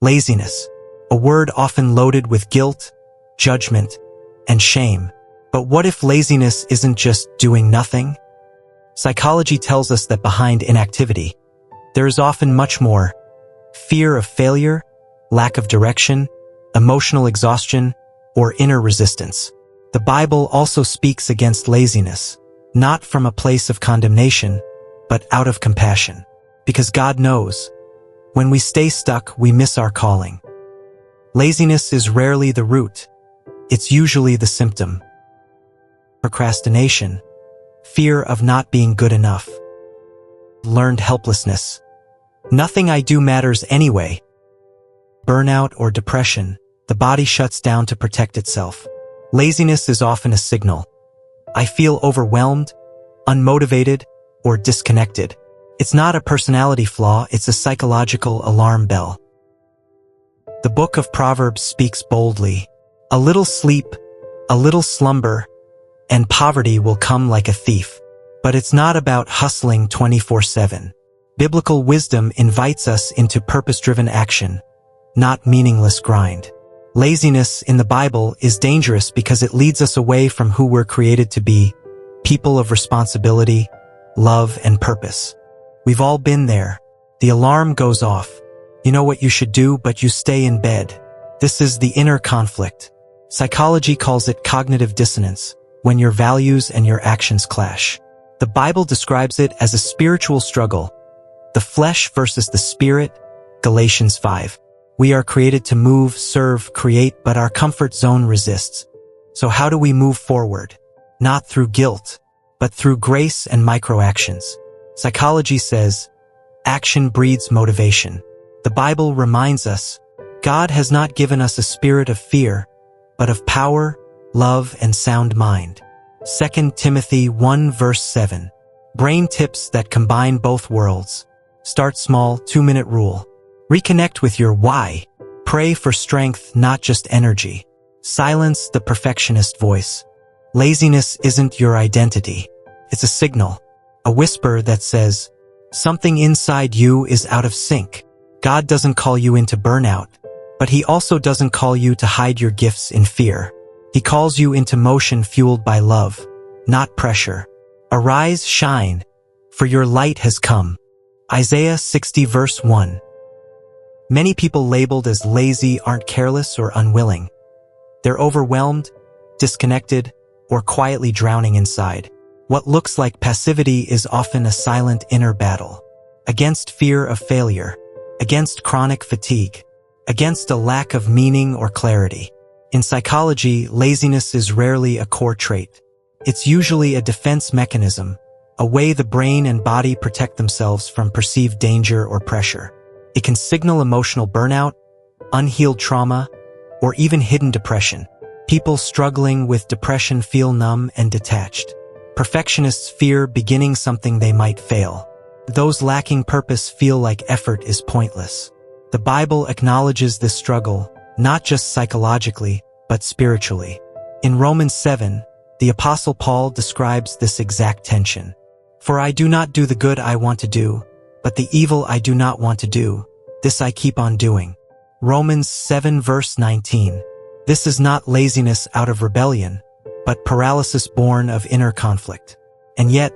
Laziness, a word often loaded with guilt, judgment, and shame. But what if laziness isn't just doing nothing? Psychology tells us that behind inactivity, there is often much more: fear of failure, lack of direction, emotional exhaustion, or inner resistance. The Bible also speaks against laziness, not from a place of condemnation, but out of compassion. Because God knows, when we stay stuck, we miss our calling. Laziness is rarely the root. It's usually the symptom. Procrastination, fear of not being good enough. Learned helplessness. Nothing I do matters anyway. Burnout or depression, the body shuts down to protect itself. Laziness is often a signal. I feel overwhelmed, unmotivated, or disconnected. It's not a personality flaw, it's a psychological alarm bell. The book of Proverbs speaks boldly. A little sleep, a little slumber, and poverty will come like a thief. But it's not about hustling 24/7. Biblical wisdom invites us into purpose-driven action, not meaningless grind. Laziness in the Bible is dangerous because it leads us away from who we're created to be, people of responsibility, love, and purpose. We've all been there. The alarm goes off. You know what you should do, but you stay in bed. This is the inner conflict. Psychology calls it cognitive dissonance, when your values and your actions clash. The Bible describes it as a spiritual struggle, the flesh versus the spirit, Galatians 5. We are created to move, serve, create, but our comfort zone resists. So how do we move forward? Not through guilt, but through grace and microactions. Psychology says, action breeds motivation. The Bible reminds us, God has not given us a spirit of fear, but of power, love, and sound mind. 2 Timothy 1 verse 7. Brain tips that combine both worlds. Start small, 2-minute rule. Reconnect with your why. Pray for strength, not just energy. Silence the perfectionist voice. Laziness isn't your identity. It's a signal, a whisper that says, something inside you is out of sync. God doesn't call you into burnout, but He also doesn't call you to hide your gifts in fear. He calls you into motion fueled by love, not pressure. Arise, shine, for your light has come. Isaiah 60 verse 1. Many people labeled as lazy aren't careless or unwilling. They're overwhelmed, disconnected, or quietly drowning inside. What looks like passivity is often a silent inner battle. Against fear of failure, against chronic fatigue, against a lack of meaning or clarity. In psychology, laziness is rarely a core trait. It's usually a defense mechanism, a way the brain and body protect themselves from perceived danger or pressure. It can signal emotional burnout, unhealed trauma, or even hidden depression. People struggling with depression feel numb and detached. Perfectionists fear beginning something they might fail. Those lacking purpose feel like effort is pointless. The Bible acknowledges this struggle, not just psychologically, but spiritually. In Romans 7, the Apostle Paul describes this exact tension. For I do not do the good I want to do, but the evil I do not want to do, this I keep on doing. Romans 7 verse 19. This is not laziness out of rebellion, but paralysis born of inner conflict. And yet,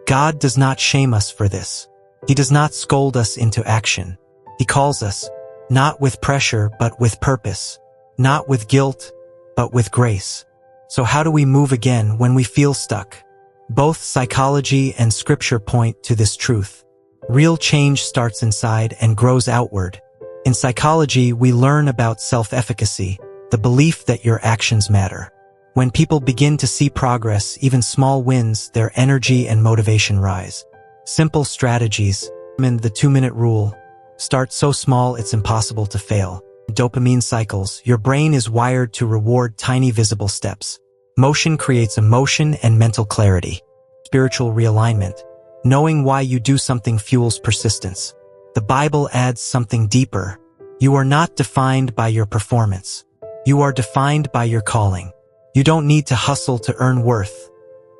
God does not shame us for this. He does not scold us into action. He calls us, not with pressure, but with purpose. Not with guilt, but with grace. So how do we move again when we feel stuck? Both psychology and scripture point to this truth. Real change starts inside and grows outward. In psychology, we learn about self-efficacy, the belief that your actions matter. When people begin to see progress, even small wins, their energy and motivation rise. Simple strategies, and the 2-minute rule. Start so small it's impossible to fail. Dopamine cycles. Your brain is wired to reward tiny visible steps. Motion creates emotion and mental clarity. Spiritual realignment. Knowing why you do something fuels persistence. The Bible adds something deeper. You are not defined by your performance. You are defined by your calling. You don't need to hustle to earn worth.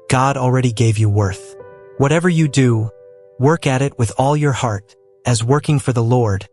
God already gave you worth. Whatever you do, work at it with all your heart, as working for the Lord,